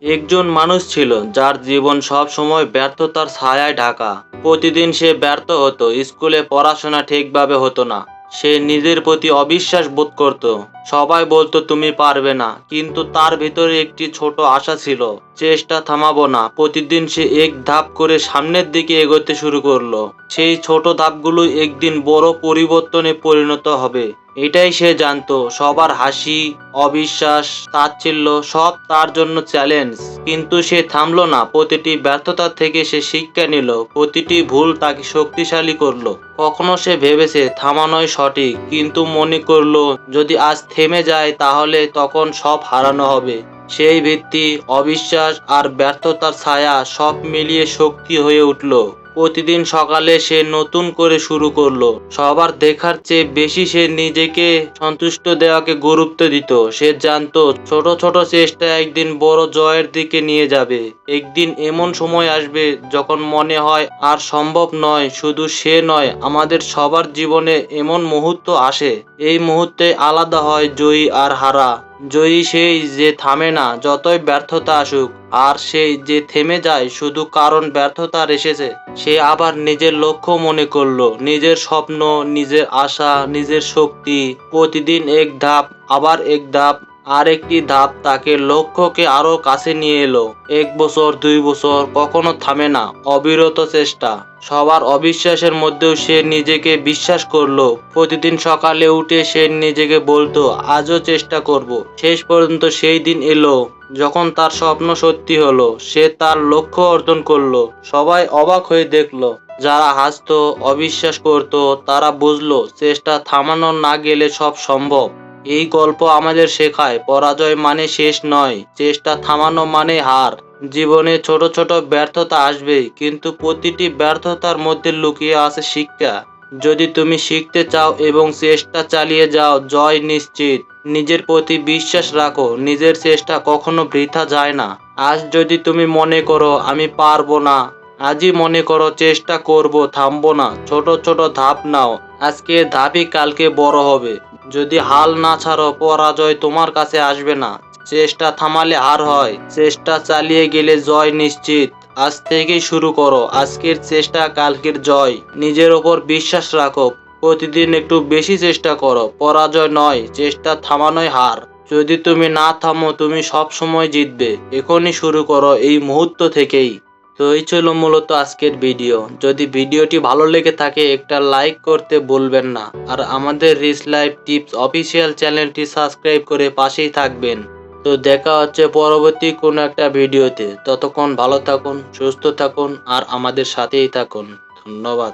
একজন মানুষ ছিল যার জীবন সব সময় ব্যর্থতার ছায়ায় ঢাকা। প্রতিদিন সে ব্যর্থ হতো, স্কুলে পড়াশোনা ঠিকভাবে হতো না। সে নিজের প্রতি অবিশ্বাস বোধ করত। সবাই বলতো তুমি পারবে না, কিন্তু তার ভিতরে একটি ছোট আশা ছিল। চেষ্টা থামাবো না। প্রতিদিন সে এক ধাপ করে সামনের দিকে এগোতে শুরু করলো। সেই ছোট ধাপগুলো একদিন বড় পরিবর্তনে পরিণত হবে, এটাই সে জানতো। সবার হাসি, অবিশ্বাস, তাচ্ছিল্য সব তার জন্য চ্যালেঞ্জ, কিন্তু সে থামলো না। প্রতিটি ব্যর্থতা থেকে সে শিক্ষা নিল, প্রতিটি ভুল তাকে শক্তিশালী করলো। কখনো সে ভেবেছে থামানোই সঠিক, কিন্তু মনে করলো যদি আজ থেমে যায় তাহলে তখন সব হারানো হবে। সেই ভিত্তি, অবিশ্বাস আর ব্যর্থতার ছায়া সব মিলিয়ে শক্তি হয়ে উঠল। প্রতিদিন সকালে সে নতুন করে শুরু করলো। সবার দেখার চেয়ে বেশি সে নিজেকে সন্তুষ্ট দেওয়াকে গুরুত্ব দিত। সে জানতো ছোট ছোট চেষ্টা একদিন বড় জয়ের দিকে নিয়ে যাবে। একদিন এমন সময় আসবে যখন মনে হয় আর সম্ভব নয়। শুধু সে নয়, আমাদের সবার জীবনে এমন মুহূর্ত আসে। এই মুহূর্তে আলাদা হয় জয়ী আর হারা। জয়ী সেই যে থামে না যতই ব্যর্থতা আসুক, আর সেই যে থেমে যায় শুধু কারণ ব্যর্থতা এসেছে। সে আবার নিজের লক্ষ্য মনে করলো, নিজের স্বপ্ন, নিজের আশা, নিজের শক্তি। প্রতিদিন এক ধাপ, আবার এক ধাপ, আর একটি ধাপ তাকে লক্ষ্যকে আরো কাছে নিয়ে এলো। 1 বছর, 2 বছর, কখনো থামে না, অবিরত চেষ্টা। সবার অবিশ্বাসের মধ্যেও সে নিজেকে বিশ্বাস করলো। প্রতিদিন সকালে উঠে সে নিজেকে বলতো আজও চেষ্টা করব। শেষ পর্যন্ত সেই দিন এলো যখন তার স্বপ্ন সত্যি হলো। সে তার লক্ষ্য অর্জন করলো। সবাই অবাক হয়ে দেখলো। যারা হাসতো, অবিশ্বাস করতো, তারা বুঝলো চেষ্টা থামানো না গেলে সব সম্ভব। এই গল্প আমাদের শেখায় পরাজয় মানে শেষ নয়, চেষ্টা থামানো মানে হার। জীবনে ছোট ছোট ব্যর্থতা আসবেই, কিন্তু প্রতিটি ব্যর্থতার মধ্যে লুকিয়ে আছে শিক্ষা। যদি তুমি শিখতে চাও এবং চেষ্টা চালিয়ে যাও, জয় নিশ্চিত। নিজের প্রতি বিশ্বাস রাখো, নিজের চেষ্টা কখনো বৃথা যায় না। আজ যদি তুমি মনে করো আমি পারবো না, আজই মনে করো চেষ্টা করব, থামবো না। ছোট ছোট ধাপ নাও, আজকে ধাপই কালকে বড় হবে। যদি হাল না ছাড়ো, পরাজয় তোমার কাছে আসবে না। চেষ্টা থামালে হার হয়, চেষ্টা চালিয়ে গেলে জয় নিশ্চিত। আজ থেকেই শুরু করো, আজকের চেষ্টা কালকের জয়। নিজের ওপর বিশ্বাস রাখো, প্রতিদিন একটু বেশি চেষ্টা করো। পরাজয় নয়, চেষ্টা থামানোই হার। যদি তুমি না থামো, তুমি সব সময় জিতবে। এখনই শুরু করো, এই মুহূর্ত থেকেই। তো এই ছিল মূলত আজকের ভিডিও। যদি ভিডিওটি ভালো লেগে থাকে একটা লাইক করতে ভুলবেন না, আর আমাদের রিচ লাইফ টিপস অফিসিয়াল চ্যানেলটি সাবস্ক্রাইব করে পাশেই থাকবেন। তো দেখা হচ্ছে পরবর্তী কোনো একটা ভিডিওতে। ততক্ষণ ভালো থাকুন, সুস্থ থাকুন আর আমাদের সাথেই থাকুন। ধন্যবাদ।